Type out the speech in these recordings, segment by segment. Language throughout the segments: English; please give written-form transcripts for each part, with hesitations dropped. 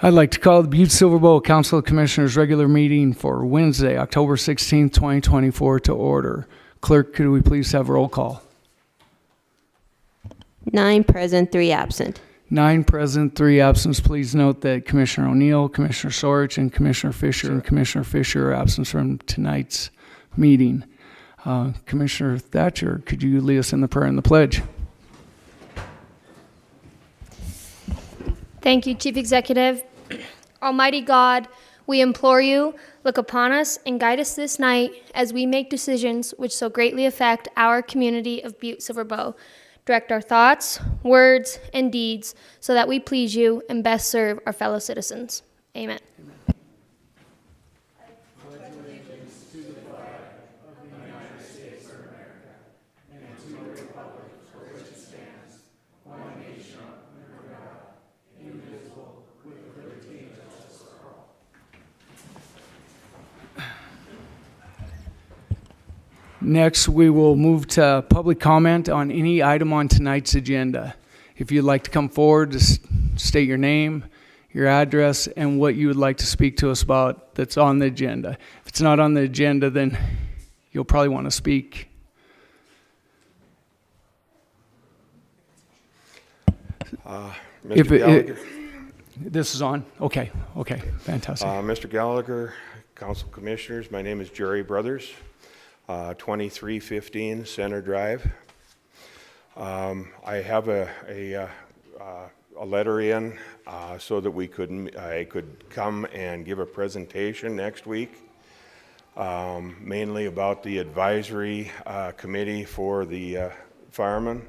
I'd like to call the Butte-Silver Council of Commissioners regular meeting for Wednesday, October 16th, 2024 to order. Clerk, could we please have a roll call? 9 present, 3 absent. 9 present, 3 absent. Please note that Commissioner O'Neill, Commissioner Sorich, and Commissioner Fisher are absent from tonight's meeting. Commissioner Thatcher, could you lead us in the prayer and the pledge? Thank you, Chief Executive. Almighty God, we implore you, look upon us and guide us this night as we make decisions which so greatly affect our community of Butte-Silver. Direct our thoughts, words, and deeds so that we please you and best serve our fellow citizens. Amen. Next, we will move to public comment on any item on tonight's agenda. If you'd like to come forward, just state your name, your address, and what you would like to speak to us about that's on the agenda. If it's not on the agenda, then you'll probably want to speak. Mr. Gallagher. This is on? Okay, fantastic. Mr. Gallagher, Council Commissioners, my name is Jerry Brothers. 2315 Center Drive. I have a letter in so that I could come and give a presentation next week, mainly about the advisory committee for the firemen.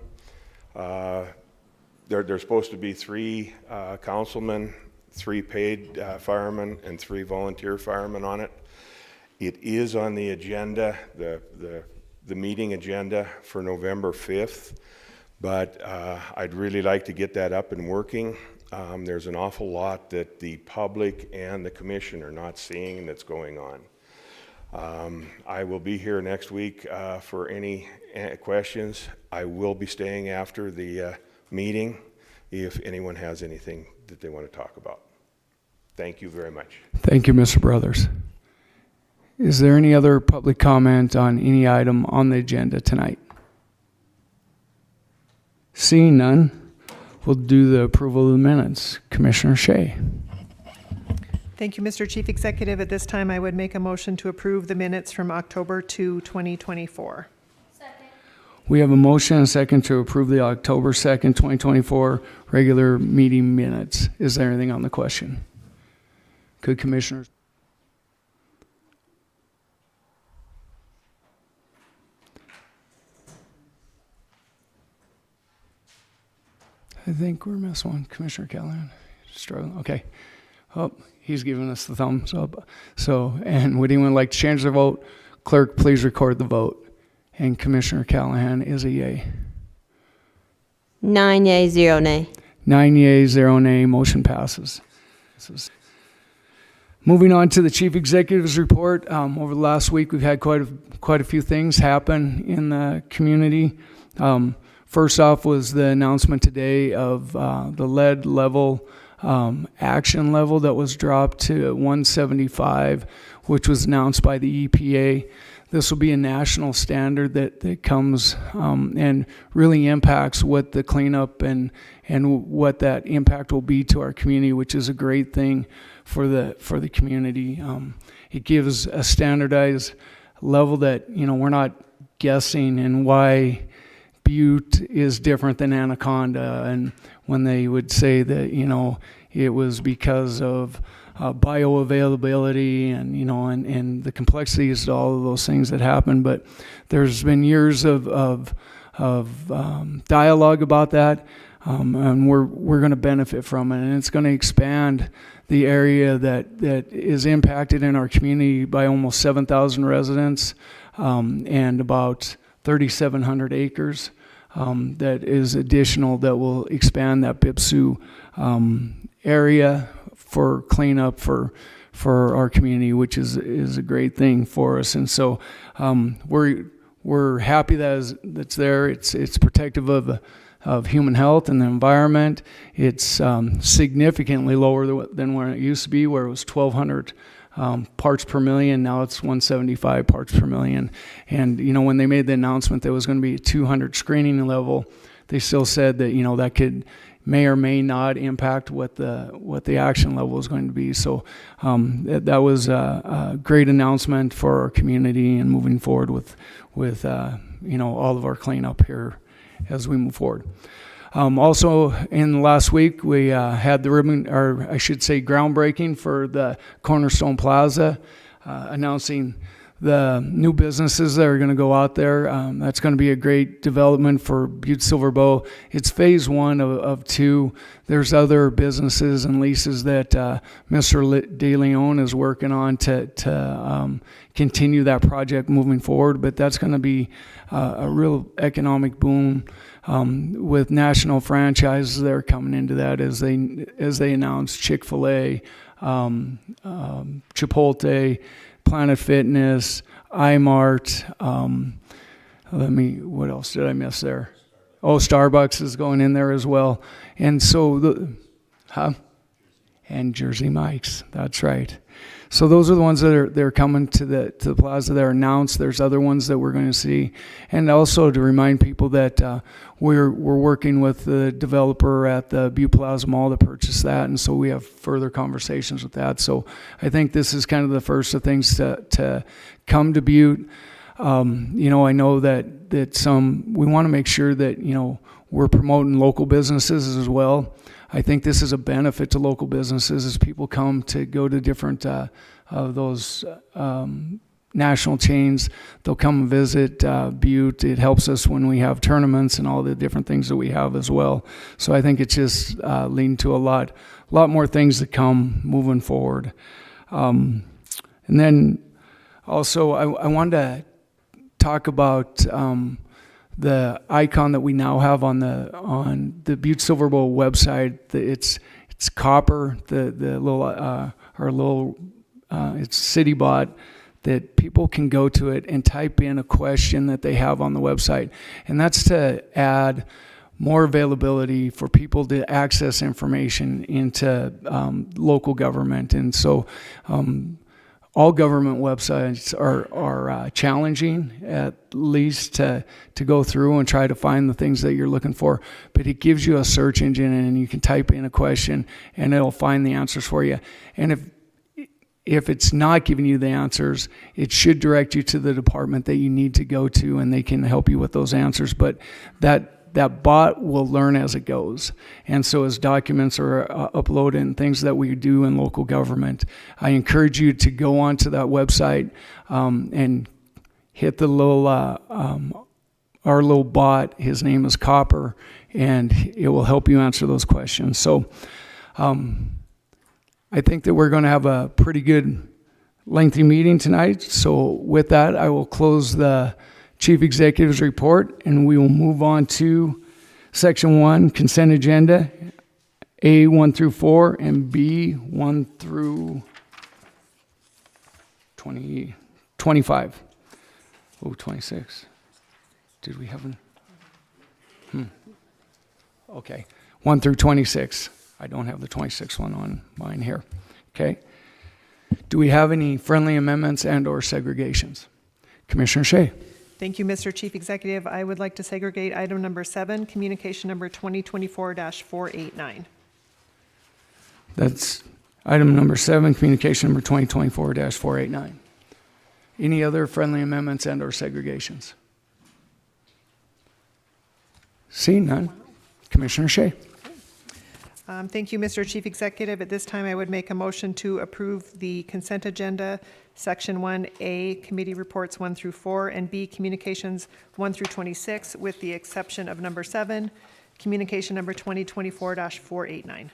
There's supposed to be 3 councilmen, 3 paid firemen, and 3 volunteer firemen on it. It is on the agenda, the meeting agenda for November 5th, but I'd really like to get that up and working. There's an awful lot that the public and the commission are not seeing that's going on. I will be here next week for any questions. I will be staying after the meeting if anyone has anything that they want to talk about. Thank you very much. Thank you, Mr. Brothers. Is there any other public comment on any item on the agenda tonight? Seeing none, we'll do the approval of the minutes. Commissioner Shea. Thank you, Mr. Chief Executive. At this time, I would make a motion to approve the minutes from October 2, 2024. Second. We have a motion and a second to approve the October 2nd, 2024 regular meeting minutes. Is there anything on the question? Could Commissioners? I think we're missing one. Commissioner Callahan, struggling. Okay. Oh, he's giving us the thumbs up. So, and would anyone like to change their vote? Clerk, please record the vote. And Commissioner Callahan is a yay. 9 yea, 0 nay. 9 yea, 0 nay. Motion passes. Moving on to the Chief Executive's report. Over the last week, we've had quite a few things happen in the community. First off was the announcement today of the lead level, action level that was dropped to 175, which was announced by the EPA. This will be a national standard that comes and really impacts what the cleanup and what that impact will be to our community, which is a great thing for the community. It gives a standardized level that, we're not guessing and why Butte is different than Anaconda, and when they would say that it was because of bioavailability and the complexities to all of those things that happen. But there's been years of dialogue about that, and we're going to benefit from it, and it's going to expand the area that is impacted in our community by almost 7,000 residents and about 3,700 acres. That is additional, that will expand that BIPSU area for cleanup for our community, which is a great thing for us. And so we're happy that's there. It's protective of of human health and the environment. It's significantly lower than where it used to be, where it was 1,200 parts per million. Now it's 175 parts per million. And, when they made the announcement that it was going to be a 200 screening level, they still said that, that may or may not impact what the action level is going to be. So that was a great announcement for our community and moving forward with all of our cleanup here as we move forward. Also, in the last week, we had the groundbreaking for the Cornerstone Plaza, announcing the new businesses that are going to go out there. That's going to be a great development for Butte-Silver Bow. It's phase one of two. There's other businesses and leases that Mr. De Leon is working on to continue that project moving forward. But that's going to be a real economic boom with national franchises that are coming into that as they announce Chick-fil-A, Chipotle, Planet Fitness, iMart. What else did I miss there? Oh, Starbucks is going in there as well. And so and Jersey Mike's, that's right. So those are the ones that they're coming to the plaza that are announced. There's other ones that we're going to see. And also to remind people that we're working with the developer at the Butte Plaza Mall to purchase that, and so we have further conversations with that. So I think this is kind of the first of things to come to Butte. I know that we want to make sure that we're promoting local businesses as well. I think this is a benefit to local businesses as people come to go to different of those national chains. They'll come and visit Butte. It helps us when we have tournaments and all the different things that we have as well. So I think it's just leading to a lot more things to come moving forward. And then also I wanted to talk about the icon that we now have on the Butte-Silver Bowl website. It's copper. It's city bot that people can go to it and type in a question that they have on the website, and that's to add more availability for people to access information into local government. And so all government websites are challenging, at least to go through and try to find the things that you're looking for. But it gives you a search engine, and you can type in a question, and it'll find the answers for you. And if it's not giving you the answers, it should direct you to the department that you need to go to, and they can help you with those answers. But that bot will learn as it goes. And so as documents are uploaded and things that we do in local government, I encourage you to go onto that website and hit the little, our little bot. His name is Copper, and it will help you answer those questions. So I think that we're going to have a pretty good lengthy meeting tonight. So with that, I will close the Chief Executive's report, and we will move on to Section 1, Consent Agenda, A 1 through 4, and B 1 through 25. Oh, 26. Did we have an? Okay. 1 through 26. I don't have the 26th one on mine here. Okay. Do we have any friendly amendments and or segregations? Commissioner Shea. Thank you, Mr. Chief Executive. I would like to segregate item number 7, communication number 2024-489. That's item number 7, communication number 2024-489. Any other friendly amendments and or segregations? Seeing none. Commissioner Shea. Thank you, Mr. Chief Executive. At this time, I would make a motion to approve the consent agenda, Section 1A, committee reports 1 through 4, and B, communications 1 through 26, with the exception of number 7, communication number 2024-489.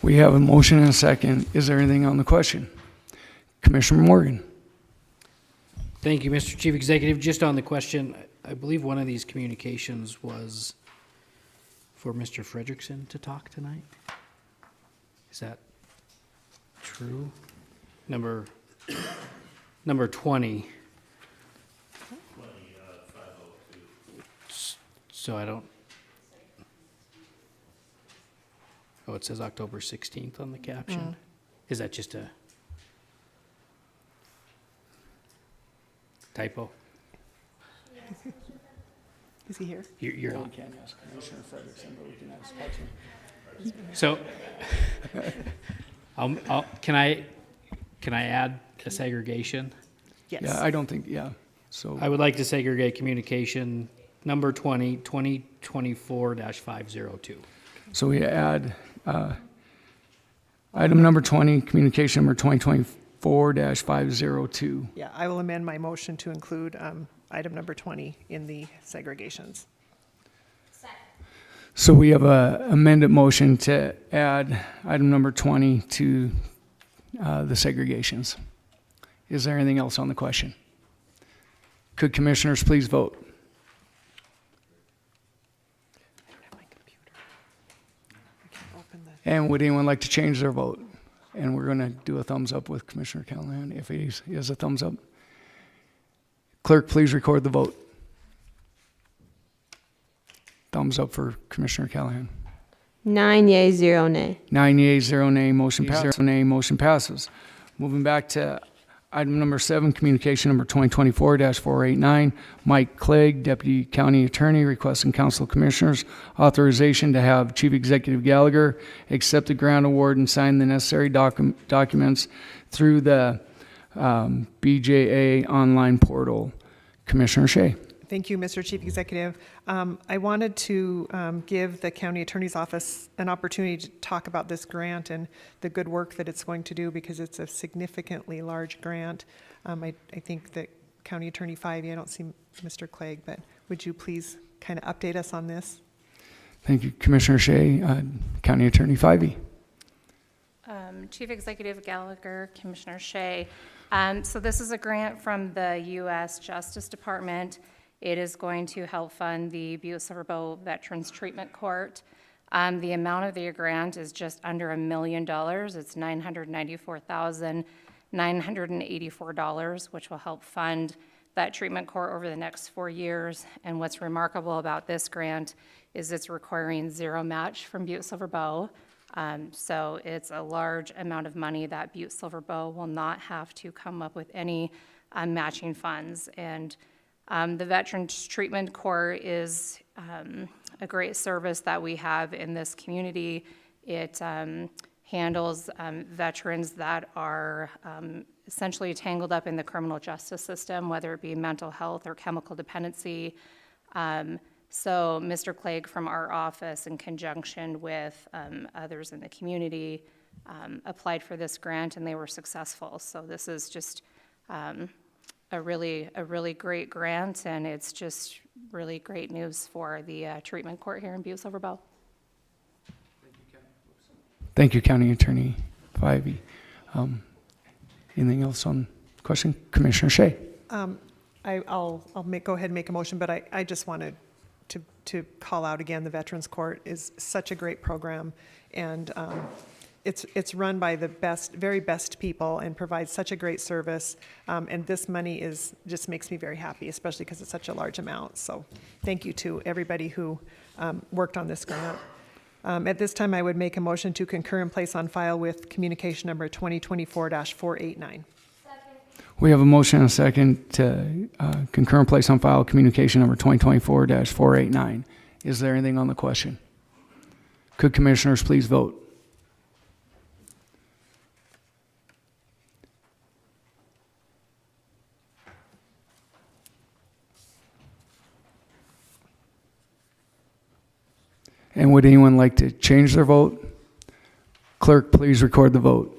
We have a motion and a second. Is there anything on the question? Commissioner Morgan. Thank you, Mr. Chief Executive. Just on the question, I believe one of these communications was for Mr. Frederickson to talk tonight. Is that true? Number 20. So I don't. Oh, it says October 16th on the caption. Is that just a typo? Is he here? You're not. can't ask Commissioner Frederickson, but we can ask Patrick. So, can I add a segregation? Yes. Yeah, I don't think, yeah, so, I would like to segregate communication number 2024-502. so we add, item number 20, communication number 2024-502. Yeah, I will amend my motion to include item number 20 in the segregations. So we have a amended motion to add item number 20 to the segregations. Is there anything else on the question? Could commissioners please vote? I don't have my computer. I can't open the. And would anyone like to change their vote? And we're going to do a thumbs up with Commissioner Callahan if he has a thumbs up. Clerk, please record the vote. Thumbs up for Commissioner Callahan. 9 yea, 0 nay. 9 yeas, 0 nay, motion passes. Motion passes. Moving back to item number 7, communication number 2024-489. Mike Clegg, Deputy County Attorney, requesting Council Commissioners authorization to have Chief Executive Gallagher accept the grant award and sign the necessary documents through the BJA online portal. Commissioner Shea. Thank you, Mr. Chief Executive. I wanted to give the County Attorney's Office an opportunity to talk about this grant and the good work that it's going to do because it's a significantly large grant. I think that County Attorney Fyvie, I don't see Mr. Clegg, but would you please kind of update us on this? Thank you, Commissioner Shea. County Attorney Fyvie. Chief Executive Gallagher, Commissioner Shea. So this is a grant from the U.S. Justice Department. It is going to help fund the Butte-Silver Veterans Treatment Court. The amount of the grant is just under $1 million. It's $994,984, which will help fund that treatment court over the next 4 years. And what's remarkable about this grant is it's requiring zero match from Butte-Silver. So it's a large amount of money that Butte-Silver will not have to come up with any matching funds. And the Veterans Treatment Court is a great service that we have in this community. It handles veterans that are essentially tangled up in the criminal justice system, whether it be mental health or chemical dependency. So Mr. Clegg from our office, in conjunction with others in the community, applied for this grant and they were successful. So this is just a really great grant, and it's just really great news for the treatment court here in Butte-Silver. Thank you, County Attorney Fyvie. Anything else on the question? Commissioner Shea. I'll go ahead and make a motion, but I just wanted to call out again, the Veterans Court is such a great program, and it's run by the very best people and provides such a great service. And this money just makes me very happy, especially because it's such a large amount. So thank you to everybody who worked on this grant. At this time, I would make a motion to concur and place on file with communication number 2024-489. We have a motion and a second to concur and place on file communication number 2024-489. Is there anything on the question? Could commissioners please vote? And would anyone like to change their vote? Clerk, please record the vote.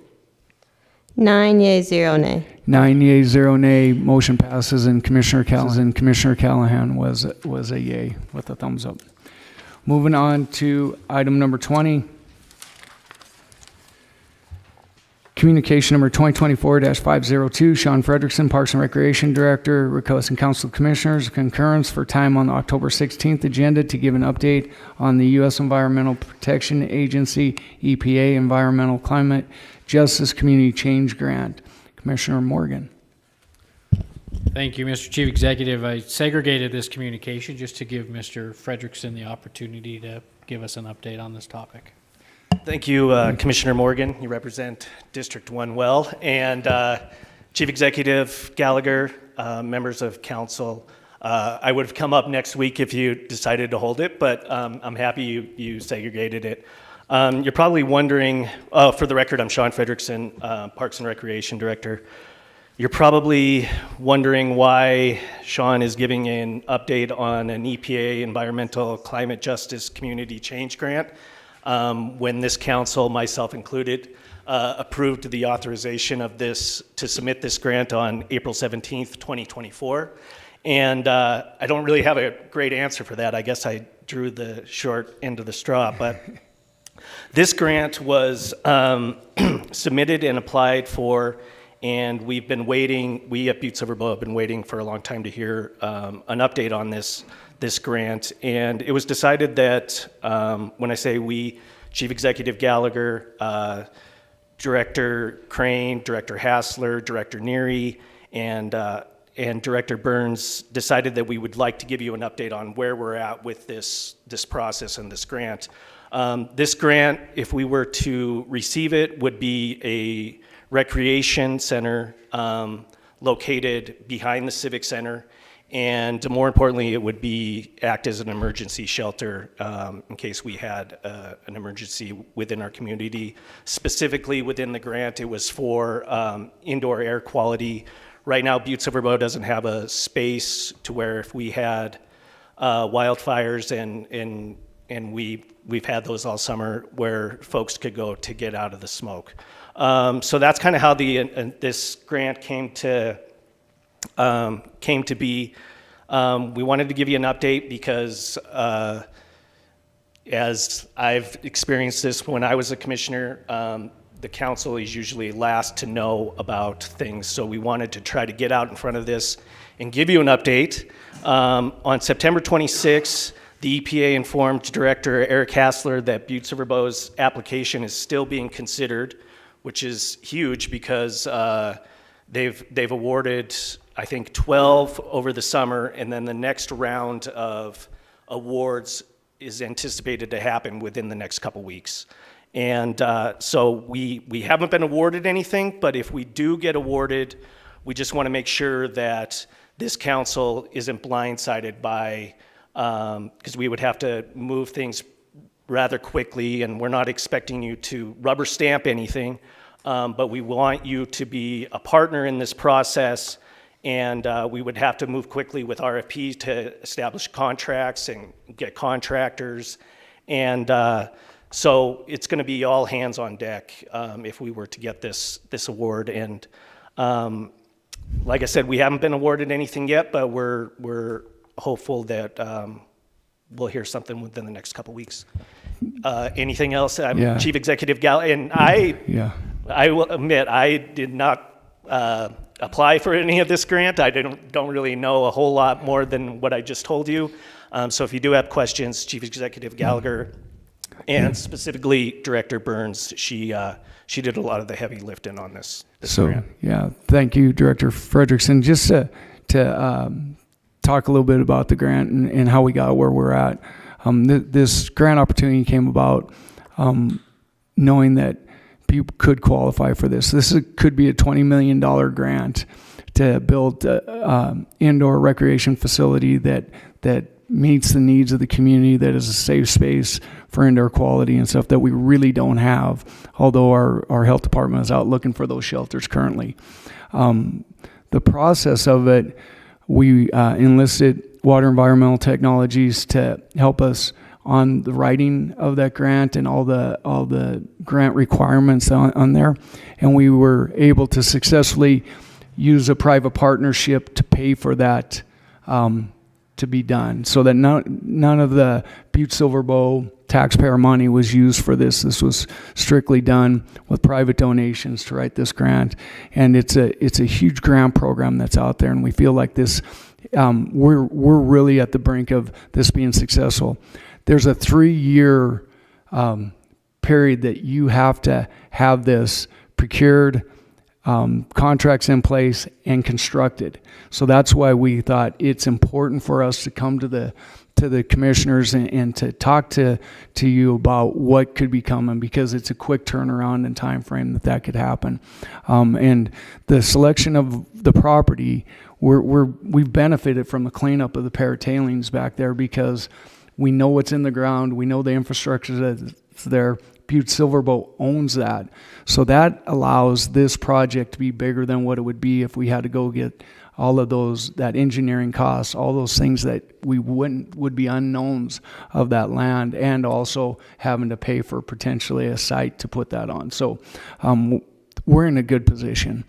9 yea, 0 nay. 9 yeas, 0 nay, motion passes, and Commissioner Callahan was a yay with a thumbs up. Moving on to item number 20. Communication number 2024-502, Sean Frederickson, Parks and Recreation Director, requesting Council Commissioners concurrence for time on the October 16th agenda to give an update on the U.S. Environmental Protection Agency, EPA, Environmental Climate Justice Community Change Grant. Commissioner Morgan. Thank you, Mr. Chief Executive. I segregated this communication just to give Mr. Frederickson the opportunity to give us an update on this topic. Thank you, Commissioner Morgan. You represent District 1 well. And Chief Executive Gallagher, members of council, I would have come up next week if you decided to hold it, but I'm happy you segregated it. You're probably wondering, for the record, I'm Sean Frederickson, Parks and Recreation Director. You're probably wondering why Sean is giving an update on an EPA Environmental Climate Justice Community Change Grant when this council, myself included, approved the authorization of this to submit this grant on April 17th, 2024. And I don't really have a great answer for that. I guess I drew the short end of the straw, but this grant was submitted and applied for, and we've been waiting, we at Butte-Silver Bow have been waiting for a long time to hear an update on this grant. And it was decided that, when I say we, Chief Executive Gallagher, Director Crane, Director Hassler, Director Neary, and Director Burns decided that we would like to give you an update on where we're at with this process and this grant. This grant, if we were to receive it, would be a recreation center located behind the Civic Center, and more importantly, it would act as an emergency shelter in case we had an emergency within our community. Specifically within the grant, it was for indoor air quality. Right now, Butte-Silver Bow doesn't have a space to where if we had wildfires and we've had those all summer where folks could go to get out of the smoke. So that's kind of how this grant came to be. We wanted to give you an update because as I've experienced this when I was a commissioner, the council is usually last to know about things. So we wanted to try to get out in front of this and give you an update. On September 26th, the EPA informed Director Eric Hassler that Butte-Silver Bow's application is still being considered, which is huge because they've awarded, I think, 12 over the summer, and then the next round of awards is anticipated to happen within the next couple weeks. And so we haven't been awarded anything, but if we do get awarded, we just want to make sure that this council isn't blindsided by, because we would have to move things rather quickly, and we're not expecting you to rubber stamp anything, but we want you to be a partner in this process, and we would have to move quickly with RFPs to establish contracts and get contractors, and so it's going to be all hands on deck if we were to get this award. And like I said, we haven't been awarded anything yet, but we're hopeful that we'll hear something within the next couple weeks. Anything else? Yeah. Chief Executive Gallagher, and I will admit I did not apply for any of this grant. I don't really know a whole lot more than what I just told you. So if you do have questions, Chief Executive Gallagher, and specifically Director Burns, she did a lot of the heavy lifting on this grant. Yeah, thank you, Director Frederickson. Just to talk a little bit about the grant and how we got where we're at. This grant opportunity came about knowing that people could qualify for this. Could be a $20 million grant to build an indoor recreation facility that meets the needs of the community, that is a safe space for indoor quality and stuff that we really don't have, although our health department is out looking for those shelters currently. The process of it, we enlisted Water Environmental Technologies to help us on the writing of that grant and all the grant requirements on there, and we were able to successfully use a private partnership to pay for that to be done, so that none of the Butte-Silver Bow taxpayer money was used for this. This was strictly done with private donations to write this grant, and it's a huge grant program that's out there, and we feel like this. We're really at the brink of this being successful. There's a 3-year period that you have to have this procured, contracts in place and constructed. So that's why we thought it's important for us to come to the commissioners and to talk to you about what could be coming, because it's a quick turnaround and time frame that could happen. And the selection of the property, we've benefited from the cleanup of the paratailings back there, because we know what's in the ground, we know the infrastructure that's there. Butte-Silver owns that. So that allows this project to be bigger than what it would be if we had to go get all of that engineering costs, all those things that would be unknowns of that land, and also having to pay for potentially a site to put that on. So we're in a good position.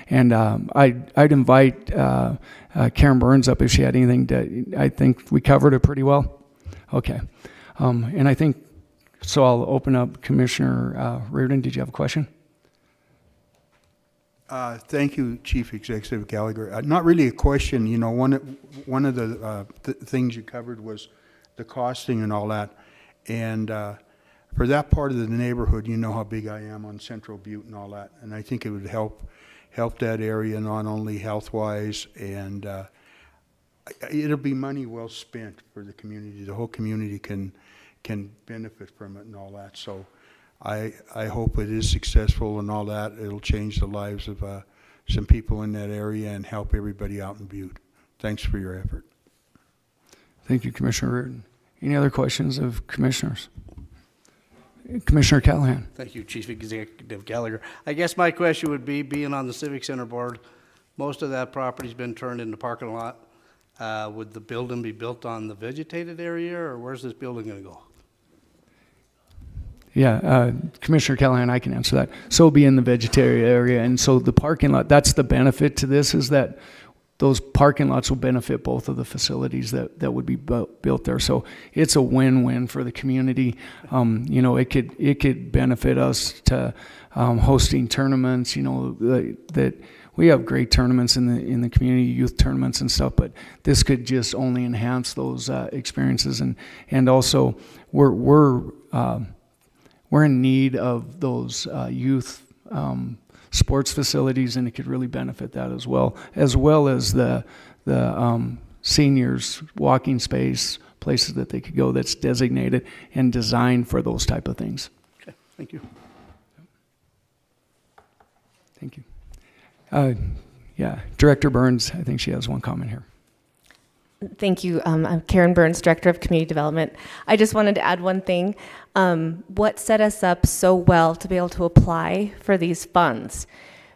And I'd invite Karen Burns up if she had anything I think we covered it pretty well. Okay. And I think, so I'll open up Commissioner Reardon. Did you have a question? Thank you, Chief Executive Gallagher. Not really a question. You know, one of the things you covered was the costing and all that. And for that part of the neighborhood, you know how big I am on Central Butte and all that. And I think it would help that area, not only health-wise, and it'll be money well spent for the community. The whole community can benefit from it and all that. So I hope it is successful and all that. It'll change the lives of some people in that area and help everybody out in Butte. Thanks for your effort. Thank you, Commissioner Reardon. Any other questions of commissioners? Commissioner Callahan. Thank you, Chief Executive Gallagher. I guess my question would be, being on the Civic Center Board, most of that property's been turned into parking lot. Would the building be built on the vegetated area, or where's this building going to go? Yeah, Commissioner Callahan, I can answer that. So it'll be in the vegetarian area, and so the parking lot, that's the benefit to this, is that those parking lots will benefit both of the facilities that would be built there. So it's a win-win for the community. You know, it could benefit us to hosting tournaments. You know, that we have great tournaments in the community, youth tournaments and stuff. But this could just only enhance those experiences, and also we're in need of those youth sports facilities, and it could really benefit that as well as the seniors walking space, places that they could go that's designated and designed for those type of things. Okay, thank you. Thank you. Yeah, Director Burns, I think she has one comment here. Thank you. I'm Karen Burns, Director of Community Development. I just wanted to add one thing. What set us up so well to be able to apply for these funds?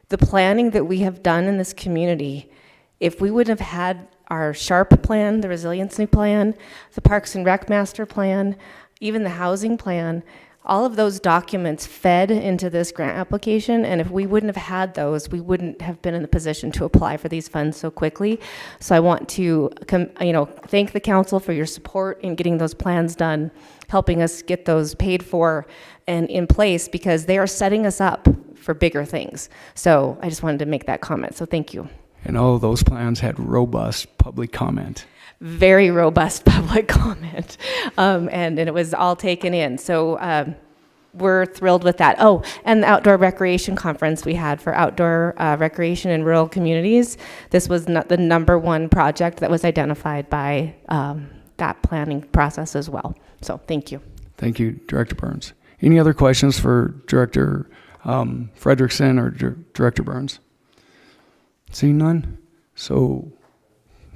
The planning that we have done in this community, if we would have had our SHARP plan, the resiliency plan, the Parks and Rec master plan, even the housing plan, all of those documents fed into this grant application, and if we wouldn't have had those, we wouldn't have been in the position to apply for these funds so quickly. So I want to thank the council for your support in getting those plans done, helping us get those paid for and in place, because they are setting us up for bigger things. So I just wanted to make that comment, so thank you. And all of those plans had robust public comment. Very robust public comment, and it was all taken in. So we're thrilled with that. Oh, and the outdoor recreation conference we had for outdoor recreation in rural communities. This was the #1 project that was identified by that planning process as well. So thank you. Thank you, Director Burns. Any other questions for Director Frederickson or Director Burns? Seeing none, so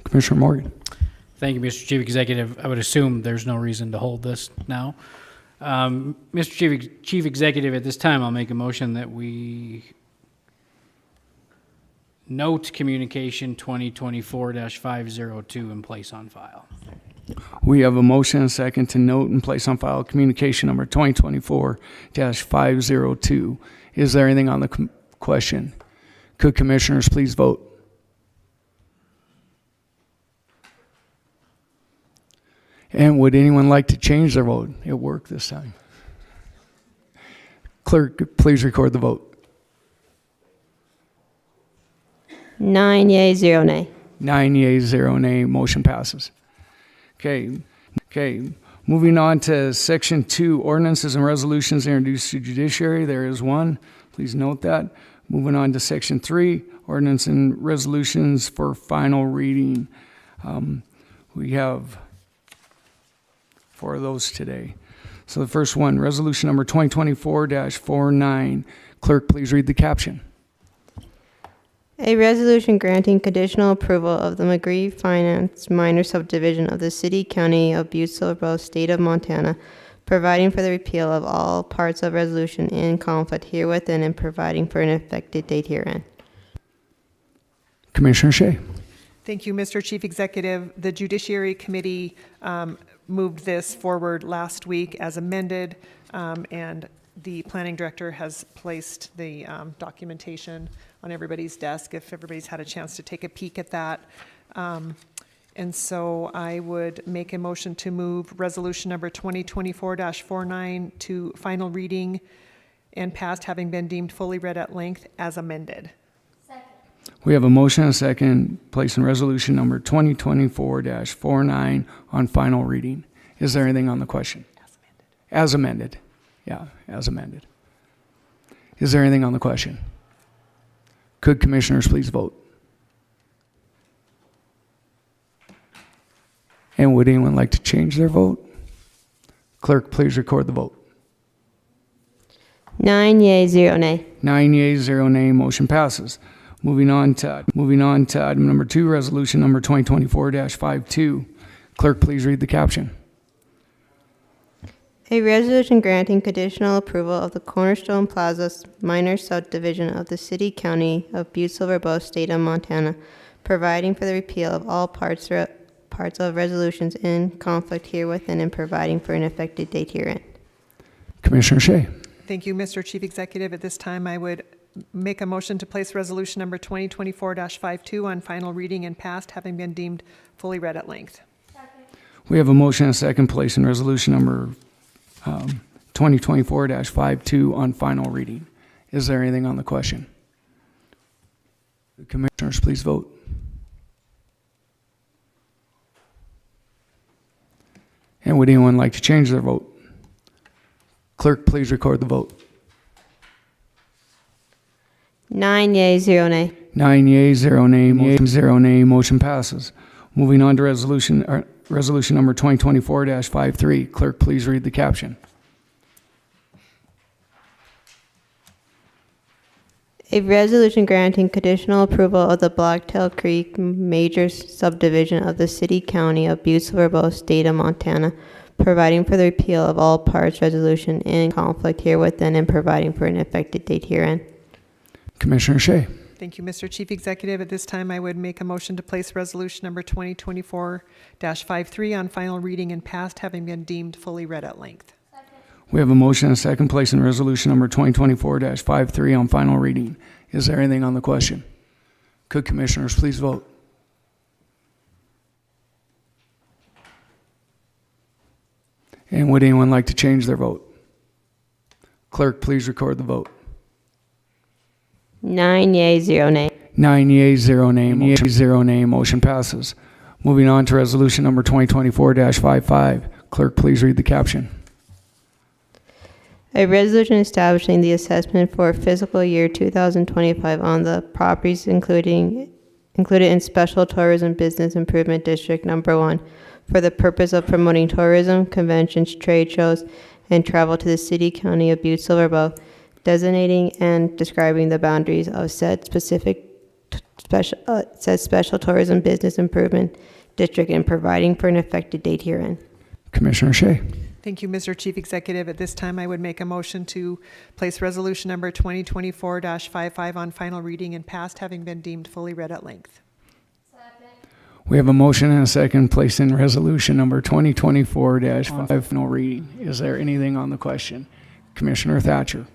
Commissioner Morgan. Thank you, Mr. Chief Executive. I would assume there's no reason to hold this now. Mr. Chief Executive, at this time, I'll make a motion that we note communication 2024-502 and place on file. We have a motion and a second to note and place on file communication number 2024-502. Is there anything on the question? Could commissioners please vote? And would anyone like to change their vote? It worked this time. Clerk, please record the vote. 9 yea, 0 nay. 9 yeas, 0 nay. Motion passes. Okay. Moving on to Section 2, ordinances and resolutions introduced to judiciary. There is one. Please note that. Moving on to section 3, ordinance and resolutions for final reading. We have 4 of those today. So the first one, resolution number 2024-49. Clerk, please read the caption. A resolution granting conditional approval of the McGree Finance minor subdivision of the city, county of Butte-Silver, state of Montana, providing for the repeal of all parts of resolution in conflict herewithin and providing for an effective date herein. Commissioner Shea. Thank you, Mr. Chief Executive. The Judiciary Committee moved this forward last week as amended, and the Planning Director has placed the documentation on everybody's desk if everybody's had a chance to take a peek at that. And so I would make a motion to move resolution number 2024-49 to final reading and passed, having been deemed fully read at length as amended. We have a motion and a second placing resolution number 2024-49 on final reading. Is there anything on the question? As amended. Yeah, as amended. Is there anything on the question? Could commissioners please vote? And would anyone like to change their vote? Clerk, please record the vote. 9 yea, 0 nay. 9 yeas, 0 nay, motion passes. Moving on to item number 2, resolution number 2024-52. Clerk, please read the caption. A resolution granting conditional approval of the Cornerstone Plaza minor subdivision of the city, county of Butte-Silver, state of Montana, providing for the repeal of all parts of resolutions in conflict herewithin and providing for an effective date herein. Commissioner Shea. Thank you, Mr. Chief Executive. At this time, I would make a motion to place resolution number 2024-52 on final reading and passed, having been deemed fully read at length. We have a motion and a second placing resolution number 2024-52 on final reading. Is there anything on the question? Commissioners, please vote. And would anyone like to change their vote? Clerk, please record the vote. 9 yea, 0 nay. 9 yeas, 0 nay, 0 nay, motion passes. Moving on to resolution number 2024-53. Clerk, please read the caption. A resolution granting conditional approval of the Blacktail Creek major subdivision of the city, county of Butte-Silver, state of Montana, providing for the repeal of all parts resolution in conflict herewithin and providing for an effective date herein. Commissioner Shea. Thank you, Mr. Chief Executive. At this time, I would make a motion to place resolution number 2024-53 on final reading and passed, having been deemed fully read at length. We have a motion and a second placing resolution number 2024-53 on final reading. Is there anything on the question? Could commissioners please vote? And would anyone like to change their vote? Clerk, please record the vote. 9 yea, 0 nay. 9 yeas, 0 nay, 0 nay, motion passes. Moving on to resolution number 2024-55. Clerk, please read the caption. A resolution establishing the assessment for fiscal year 2025 on the properties included in Special Tourism Business Improvement District Number 1 for the purpose of promoting tourism, conventions, trade shows, and travel to the city, county of Butte-Silver, designating and describing the boundaries of said Special Tourism Business Improvement District and providing for an effective date herein. Commissioner Shea. Thank you, Mr. Chief Executive. At this time, I would make a motion to place resolution number 2024-55 on final reading and passed, having been deemed fully read at length. We have a motion and a second placing resolution number 2024-5 final reading. Is there anything on the question? Commissioner Thatcher.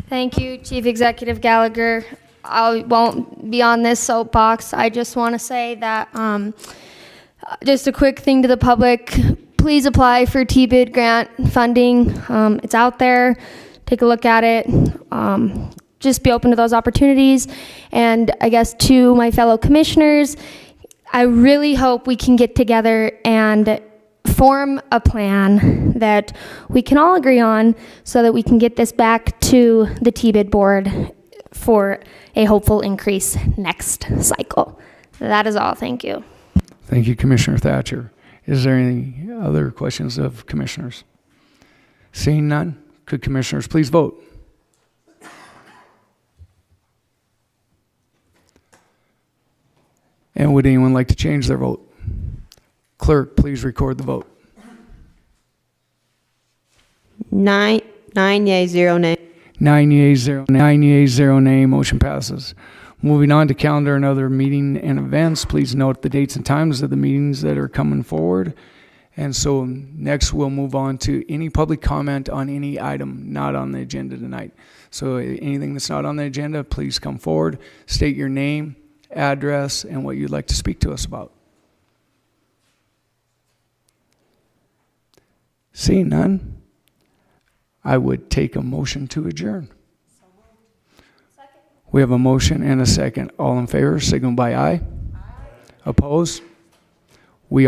Thank you, Chief Executive Gallagher. I won't be on this soapbox. I just want to say that just a quick thing to the public. Please apply for TBID grant funding. It's out there. Take a look at it. Just be open to those opportunities. And I guess to my fellow commissioners, I really hope we can get together and form a plan that we can all agree on so that we can get this back to the TBID board for a hopeful increase next cycle. That is all. Thank you. Thank you, Commissioner Thatcher. Is there any other questions of commissioners? Seeing none, could commissioners please vote? And would anyone like to change their vote? Clerk, please record the vote. 9 yea, 0 nay. 9 yeas, 0 nay, motion passes. Moving on to calendar and other meeting and events, please note the dates and times of the meetings that are coming forward. And so next we'll move on to any public comment on any item not on the agenda tonight. So anything that's not on the agenda, please come forward, state your name, address, and what you'd like to speak to us about. Seeing none, I would take a motion to adjourn. We have a motion and a second. All in favor, signal by aye. Opposed?